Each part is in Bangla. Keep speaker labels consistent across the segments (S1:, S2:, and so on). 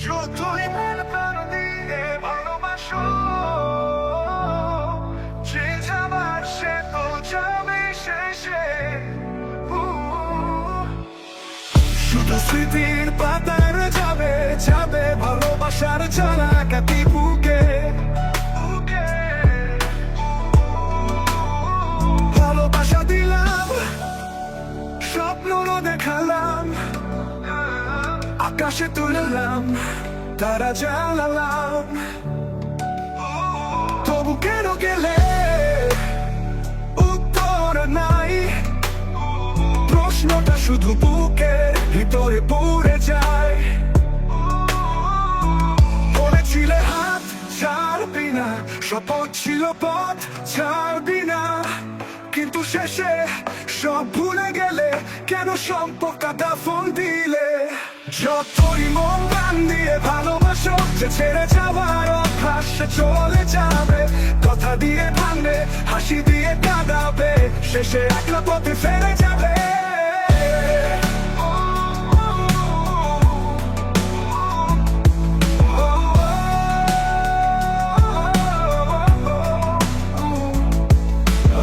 S1: যতই মন প্রাণ দিয়ে ভালোবাসো, যে যাবার সে তো যাবে শেষে। শুধু স্মৃতির পাতার যাবে যাবে ভালোবাসার জানা কাটি বুকে। ভালোবাসা দিলাম, স্বপ্ন দেখালাম, আকাশে তুললাম, তারা জ্বালালাম। তবু কেন গেলে উত্তর নাই, প্রশ্নটা শুধু বুকের ভিতরে পড়ে যায়। বলেছিলে হাত ছাড়বি না, শপথ ছিল পথ ছাড়বি না, কিন্তু শেষে সব ভুলে গেলে কেন সম্পর্কটা দাফন দিলে? যতই মন প্রাণ দিয়ে ভালোবাসো, যে ছেড়ে যাওয়ার অভ্যাস সে চলে যাবে। কথা দিয়ে ভাঙবে, হাসি দিয়ে কাঁদাবে, শেষে একলা পথে ফেরে যাবে।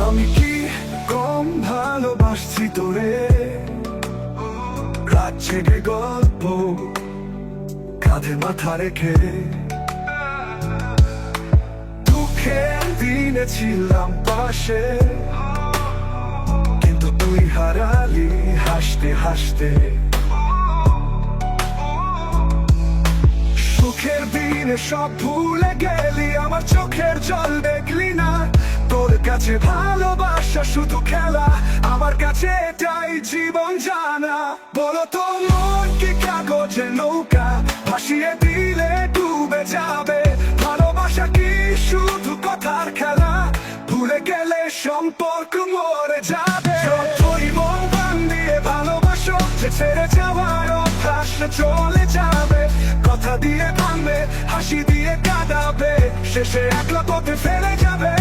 S1: আমি কি কম ভালোবাসছি তোরে? রাত জেগে গল্প কাঁধে মাথা রেখে, দুঃখের দিনে ছিলাম পাশে, কিন্তু তুই হারালি হাসতে হাসতে। সুখের দিনে সব ভুলে গেলি, আমার চোখের জল দেখলি না। তোর কাছে ভালোবাসা শুধু খেলা, আমার কাছে এটাই জীবন জানা। বলো তো মন কি কাগজে নৌকা, ভাসিয়ে দিলে ডুবে যাবে। ভালোবাসা কি শুধু কথার খেলা, ভুলে গেলে সম্পর্ক মরে যাবে। যতই মন প্রাণ দিয়ে ভালোবাসো, যে ছেড়ে যাওয়ার অভ্যাস চলে যাবে। কথা দিয়ে ভাঙবে, হাসি দিয়ে কাঁদাবে, শেষে একলা পথে ফেলে যাবে।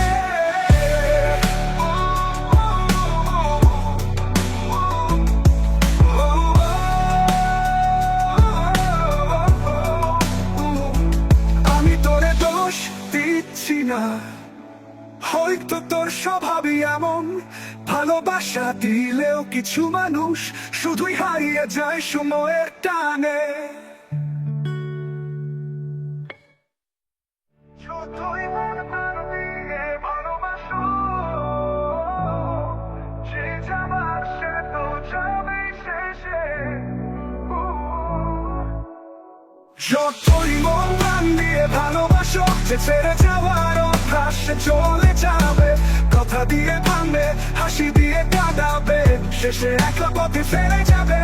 S1: আমি তোরে দোষ দিচ্ছি না, হয়তো তোর স্বভাবই এমন। ভালোবাসা দিলেও কিছু মানুষ শুধুই হারিয়ে যায় সময়ের টানে। যতই মন প্রাণ দিয়ে ভালোবাসো, যে যাবার সে তো যাবে শেষে। যতই মন প্রাণ দিয়ে ভালোবাসো, যে ছেড়ে যাওয়ার অভ্যাস সে চলে যাবে। কথা দিয়ে ভাঙবে, হাসি দিয়ে কাঁদাবে, শেষে একলা পথে ফেলে যাবে।